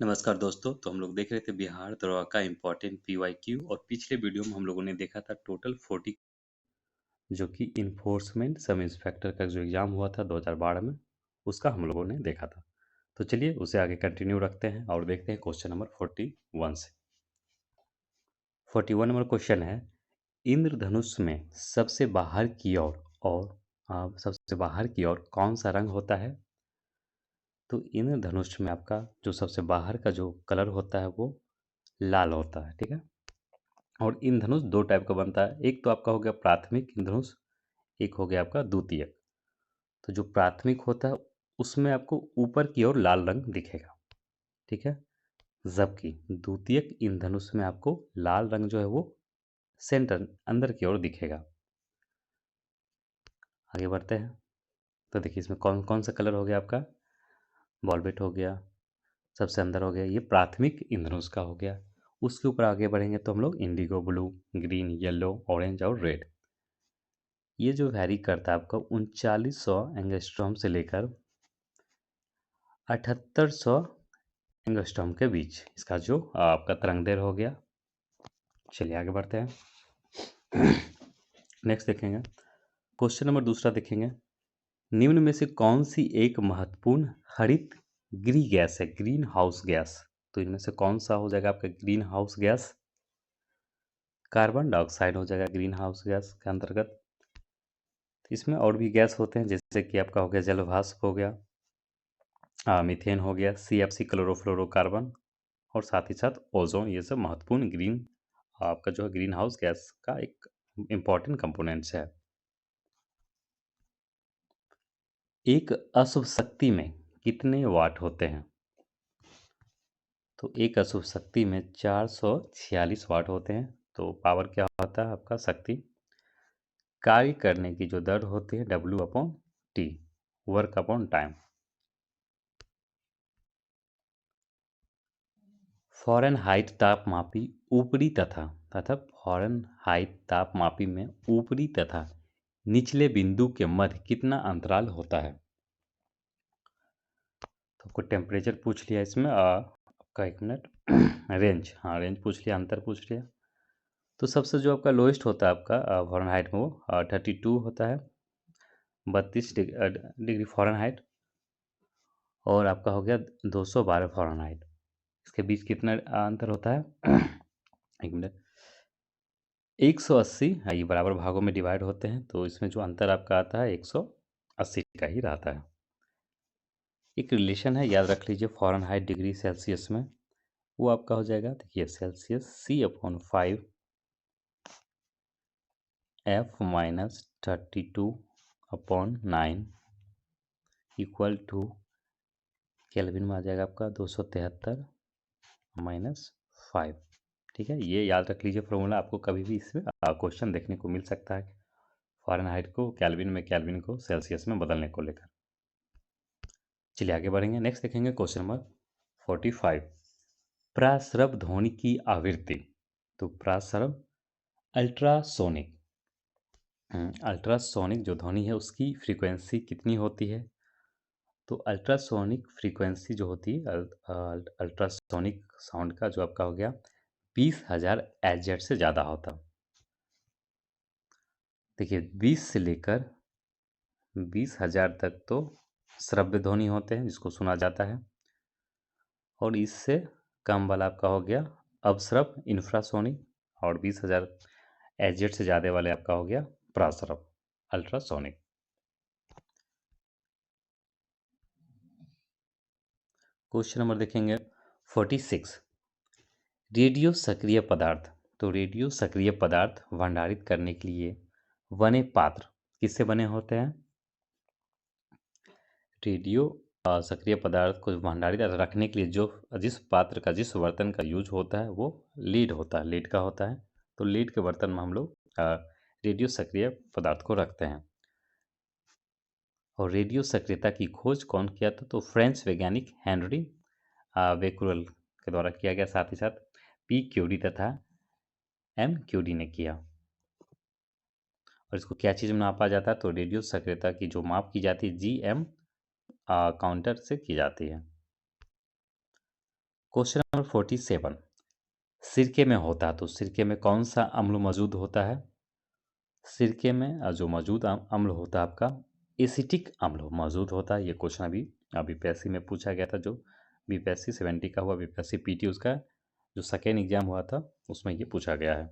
नमस्कार दोस्तों। तो हम लोग देख रहे थे बिहार दरोगा का इम्पोर्टेंट पीवाईक्यू और पिछले वीडियो में हम लोगों ने देखा था टोटल 40 जो कि इन्फोर्समेंट सब इंस्पेक्टर का जो एग्ज़ाम हुआ था 2012 में उसका हम लोगों ने देखा था। तो चलिए उसे आगे कंटिन्यू रखते हैं और देखते हैं क्वेश्चन नंबर 41 से। 41 नंबर क्वेश्चन है, इंद्रधनुष में सबसे बाहर की ओर सबसे बाहर की ओर कौन सा रंग होता है? तो इंद्रधनुष में आपका जो सबसे बाहर का जो कलर होता है वो लाल होता है, ठीक है। और इंद्रधनुष दो टाइप का बनता है, एक तो आपका हो गया प्राथमिक इंद्रधनुष, एक हो गया आपका द्वितीयक। तो जो प्राथमिक होता है उसमें आपको ऊपर की ओर लाल रंग दिखेगा, ठीक है। जबकि द्वितीयक इंद्रधनुष में आपको लाल रंग जो है वो सेंटर अंदर की ओर दिखेगा। आगे बढ़ते हैं। तो देखिए इसमें कौन कौन सा कलर हो गया आपका, वॉल्वेट हो गया, सबसे अंदर हो गया, ये प्राथमिक इंद्रधनुष का हो गया। उसके ऊपर आगे बढ़ेंगे तो हम लोग Indigo blue, green, yellow, orange और रेड, ये जो वैरी करता है आपका 3900 एंगस्ट्रॉम से लेकर 7800 एंगस्ट्रॉम के बीच इसका जो आपका तरंगदैर्घ्य हो गया। चलिए आगे बढ़ते हैं। नेक्स्ट देखेंगे, क्वेश्चन नंबर दूसरा देखेंगे, निम्न में से कौन सी एक महत्वपूर्ण हरित गृह गैस है, ग्रीन हाउस गैस? तो इनमें से कौन सा हो जाएगा आपका green house gas? Carbon dioxide हो जाएगा ग्रीन हाउस गैस के अंतर्गत। इसमें और भी गैस होते हैं जैसे कि आपका हो गया जलवाष्प हो गया, मीथेन हो गया, CFC क्लोरोफ्लोरोकार्बन और साथ ही साथ ओजोन, ये सब महत्वपूर्ण ग्रीन आपका जो है ग्रीन हाउस गैस का एक इम्पॉर्टेंट कंपोनेंट्स है। एक अशुभ शक्ति में कितने वाट होते हैं? तो एक अशुभ शक्ति में 446 वाट होते हैं। तो पावर क्या होता है आपका शक्ति, कार्य करने की जो दर होती है W/T, work upon time. Fahrenheit तापमापी ऊपरी तथा फ़ारेनहाइट तापमापी में ऊपरी तथा निचले बिंदु के मध्य कितना अंतराल होता है? तो आपको टेम्परेचर पूछ लिया, इसमें आपका एक मिनट रेंज, हाँ रेंज पूछ लिया, अंतर पूछ लिया। तो सबसे जो आपका लोएस्ट होता है आपका फ़ारेनहाइट में वो 32 होता है, 32 डिग्री फ़ारेनहाइट, और आपका हो गया 212 फ़ारेनहाइट। इसके बीच कितना अंतर होता है? एक मिनट, 180, हाँ, ये बराबर भागों में डिवाइड होते हैं, तो इसमें जो अंतर आपका आता है 180 का ही रहता है। एक रिलेशन है, याद रख लीजिए, फ़ारेनहाइट डिग्री सेल्सियस में वो आपका हो जाएगा, देखिए Celsius C/5 F-32/9 equal two kelvin में आ जाएगा आपका 273 माइनस 5, ठीक है। ये याद रख लीजिए फॉर्मूला, आपको कभी भी इसमें क्वेश्चन देखने को मिल सकता है, फ़ारेनहाइट को केल्विन में, केल्विन को सेल्सियस में बदलने को लेकर। चलिए आगे बढ़ेंगे, नेक्स्ट देखेंगे क्वेश्चन नंबर 45, प्रासरब ध्वनि की आवृत्ति। तो प्रासरब अल्ट्रासोनिक, अल्ट्रासोनिक जो ध्वनि है उसकी फ्रीक्वेंसी कितनी होती है? तो अल्ट्रासोनिक फ्रीक्वेंसी जो होती है अल्ट्रासोनिक साउंड का जो आपका हो गया 20,000 Hz से ज़्यादा होता। देखिए 20 से लेकर 20,000 तक तो श्रव्य ध्वनि होते हैं जिसको सुना जाता है, और इससे कम वाला आपका हो गया अवश्रव इंफ्रासोनिक, और 20,000 Hz से ज़्यादा वाले आपका हो गया प्रासरव अल्ट्रासोनिक। क्वेश्चन नंबर देखेंगे 46, रेडियो सक्रिय पदार्थ। तो रेडियो सक्रिय पदार्थ भंडारित करने के लिए बने पात्र किससे बने होते हैं? रेडियो सक्रिय पदार्थ को भंडारित रखने के लिए जो जिस पात्र का, जिस बर्तन का यूज होता है वो लीड होता है, लीड का होता है। तो लीड के बर्तन में हम लोग रेडियो सक्रिय पदार्थ को रखते हैं। और रेडियो सक्रियता की खोज कौन किया था? तो फ्रेंच वैज्ञानिक हेनरी बेकुरल के द्वारा किया गया, साथ ही साथ P. क्यूरी तथा M. क्यूरी ने किया। और इसको क्या चीज़ में नापा जाता है? तो रेडियो सक्रियता की जो माप की जाती है GM काउंटर से की जाती है। क्वेश्चन नंबर 47, सिरके में होता है तो सिरके में कौन सा अम्ल मौजूद होता है? सिरके में जो मौजूद अम्ल होता है आपका एसिटिक अम्ल मौजूद होता है। ये क्वेश्चन अभी बीपीएससी में पूछा गया था, जो बीपीएससी 70 का हुआ, बीपीएससी पीटी उसका जो सेकेंड एग्जाम हुआ था उसमें ये पूछा गया है।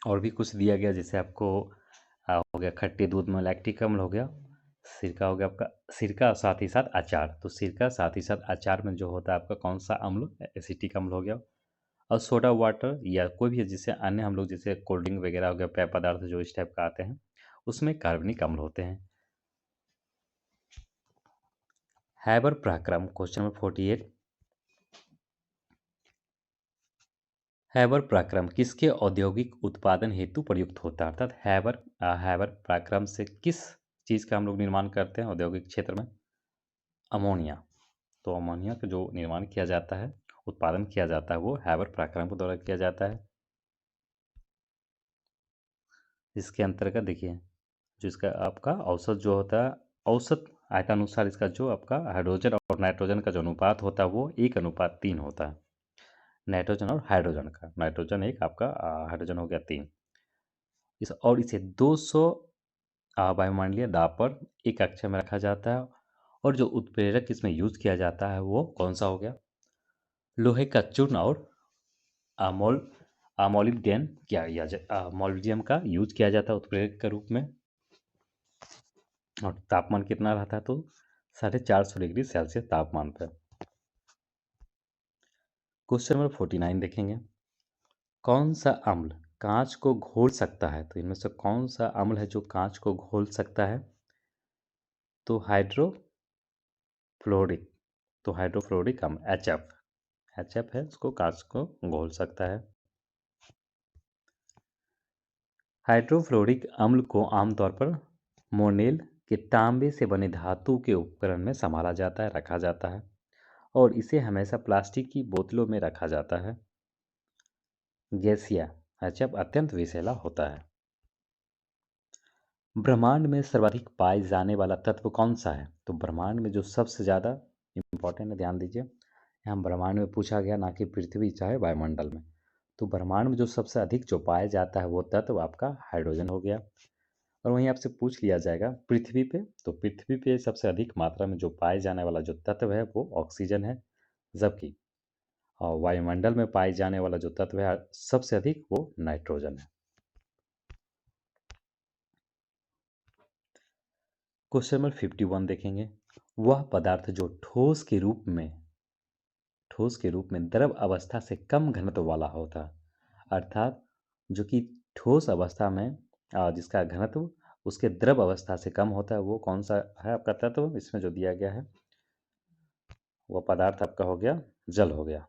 और भी कुछ दिया गया, जैसे आपको हो गया खट्टे दूध में लैक्टिक अम्ल हो गया, सिरका हो गया आपका, सिरका साथ ही साथ अचार, तो सिरका साथ ही साथ अचार में जो होता है आपका कौन सा अम्ल, एसिटिक अम्ल हो गया। और सोडा वाटर या कोई भी जैसे अन्य हम लोग जैसे कोल्ड ड्रिंक वगैरह हो गया, पेय पदार्थ जो इस टाइप का आते हैं उसमें कार्बनिक अम्ल होते हैं। हैबर पराक्रम क्वेश्चन नंबर 48, हैबर पराक्रम किसके औद्योगिक उत्पादन हेतु प्रयुक्त होता है? अर्थात हैबर पराक्रम से किस चीज़ का हम लोग निर्माण करते हैं औद्योगिक क्षेत्र में? अमोनिया। तो अमोनिया का जो निर्माण किया जाता है, उत्पादन किया जाता है, वो हैबर पराक्रम के द्वारा किया जाता है। इसके अंतर्गत देखिए, जो इसका आपका औसत जो होता है, औसत आयतानुसार इसका जो आपका हाइड्रोजन और नाइट्रोजन का जो अनुपात होता है वो 1:3 होता है। नाइट्रोजन और हाइड्रोजन का, नाइट्रोजन 1 आपका हाइड्रोजन हो गया 3। इसे 200 वायुमंडलीय दाब पर एक कक्षा में रखा जाता है। और जो उत्प्रेरक इसमें यूज किया जाता है वो कौन सा हो गया? लोहे का चूर्ण और मोल मोलिब्डेन मोलिब्डियम का यूज किया जाता है उत्प्रेरक के रूप में। और तापमान कितना रहता है? तो 450 डिग्री सेल्सियस तापमान पर। क्वेश्चन नंबर 49 देखेंगे, कौन सा अम्ल कांच को घोल सकता है? तो इनमें से कौन सा अम्ल है जो कांच को घोल सकता है? तो हाइड्रोफ्लोरिक अम्ल HF है, उसको कांच को घोल सकता है। हाइड्रोफ्लोरिक अम्ल को आमतौर पर मोनेल के तांबे से बने धातु के उपकरण में संभाला जाता है, रखा जाता है, और इसे हमेशा प्लास्टिक की बोतलों में रखा जाता है। गैसिया HF अत्यंत विषैला होता है। ब्रह्मांड में सर्वाधिक पाए जाने वाला तत्व कौन सा है? तो ब्रह्मांड में जो सबसे ज़्यादा इंपॉर्टेंट है, ध्यान दीजिए, यहाँ ब्रह्मांड में पूछा गया, ना कि पृथ्वी चाहे वायुमंडल में। तो ब्रह्मांड में जो सबसे अधिक जो पाया जाता है वो तत्व आपका हाइड्रोजन हो गया। और वहीं आपसे पूछ लिया जाएगा पृथ्वी पे, तो पृथ्वी पे सबसे अधिक मात्रा में जो पाए जाने वाला जो तत्व है वो ऑक्सीजन है, जबकि वायुमंडल में पाए जाने वाला जो तत्व है सबसे अधिक वो नाइट्रोजन है। क्वेश्चन नंबर 51 देखेंगे, वह पदार्थ जो ठोस के रूप में द्रव अवस्था से कम घनत्व वाला होता है, अर्थात जो कि ठोस अवस्था में जिसका घनत्व उसके द्रव अवस्था से कम होता है, वो कौन सा है आपका तत्व? इसमें जो दिया गया है वो पदार्थ आपका हो गया जल हो गया।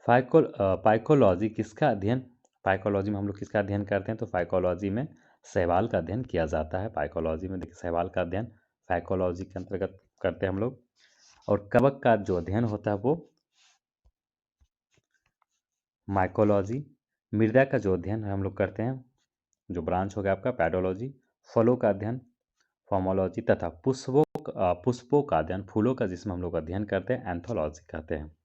पाइकोलॉजी किसका अध्ययन, पाइकोलॉजी में हम लोग किसका अध्ययन करते हैं? तो पाइकोलॉजी में शैवाल का अध्ययन किया जाता है। पाइकोलॉजी में देखिए शैवाल का अध्ययन पाइकोलॉजी के अंतर्गत करते हैं हम लोग। और कवक का जो अध्ययन होता है वो माइकोलॉजी। मृदा का जो अध्ययन हम लोग करते हैं, जो ब्रांच हो गया आपका पैडोलॉजी। फलों का अध्ययन फॉर्मोलॉजी, तथा पुष्पों का अध्ययन, फूलों का जिसमें हम लोग अध्ययन करते हैं, एंथोलॉजी कहते हैं।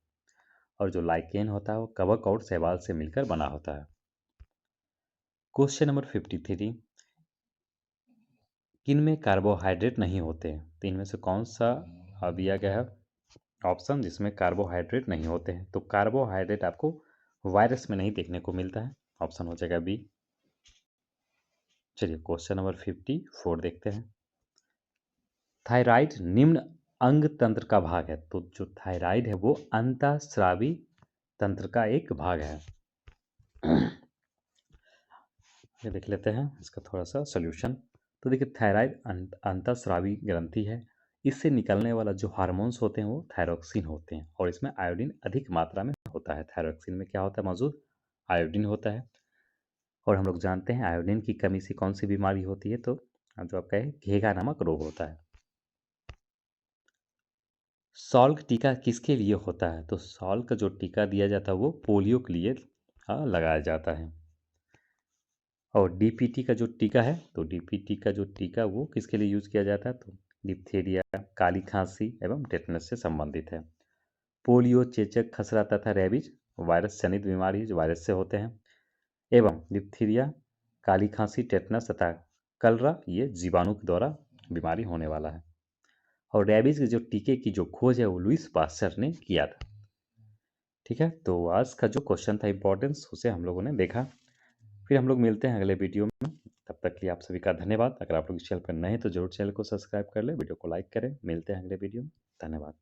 और जो लाइकेन होता है वो कवक और शैवाल से मिलकर बना होता है। क्वेश्चन नंबर 53, किन में कार्बोहाइड्रेट नहीं होते? तो इनमें से कौन सा दिया गया है ऑप्शन जिसमें कार्बोहाइड्रेट नहीं होते हैं? तो कार्बोहाइड्रेट आपको वायरस में नहीं देखने को मिलता है, ऑप्शन हो जाएगा बी। चलिए क्वेश्चन नंबर 54 देखते हैं, थायराइड निम्न अंग तंत्र का भाग है। तो जो थायराइड है वो अंतःस्रावी तंत्र का एक भाग है। ये देख लेते हैं इसका थोड़ा सा सोल्यूशन। तो देखिए थायराइड अंतःस्रावी ग्रंथि है, इससे निकलने वाला जो हार्मोन्स होते हैं वो थायरोक्सिन होते हैं, और इसमें आयोडीन अधिक मात्रा में होता है। थायरोक्सिन में क्या होता है मौजूद? आयोडीन होता है। और हम लोग जानते हैं आयोडीन की कमी से कौन सी बीमारी होती है? तो जो आपका है घेगा नामक रोग होता है। सॉल्क टीका किसके लिए होता है? तो सॉल्क का जो टीका दिया जाता है वो पोलियो के लिए लगाया जाता है। और डीपीटी का जो टीका है, तो डीपीटी का जो टीका वो किसके लिए यूज़ किया जाता है, तो डिप्थीरिया, काली खांसी एवं टेटनस से संबंधित है। पोलियो, चेचक, खसरा तथा रेबीज वायरस जनित बीमारी जो वायरस से होते हैं, एवं डिप्थीरिया, काली खांसी, टेटनस तथा कलरा ये जीवाणु के द्वारा बीमारी होने वाला है। और रेबीज के जो टीके की जो खोज है वो लुईस पास्चर ने किया था। ठीक है, तो आज का जो क्वेश्चन था इंपॉर्टेंस उसे हम लोगों ने देखा। फिर हम लोग मिलते हैं अगले वीडियो में। तब तक के लिए आप सभी का धन्यवाद। अगर आप लोग इस चैनल पर नए हैं तो जरूर चैनल को सब्सक्राइब कर लें, वीडियो को लाइक करें। मिलते हैं अगले वीडियो में। धन्यवाद।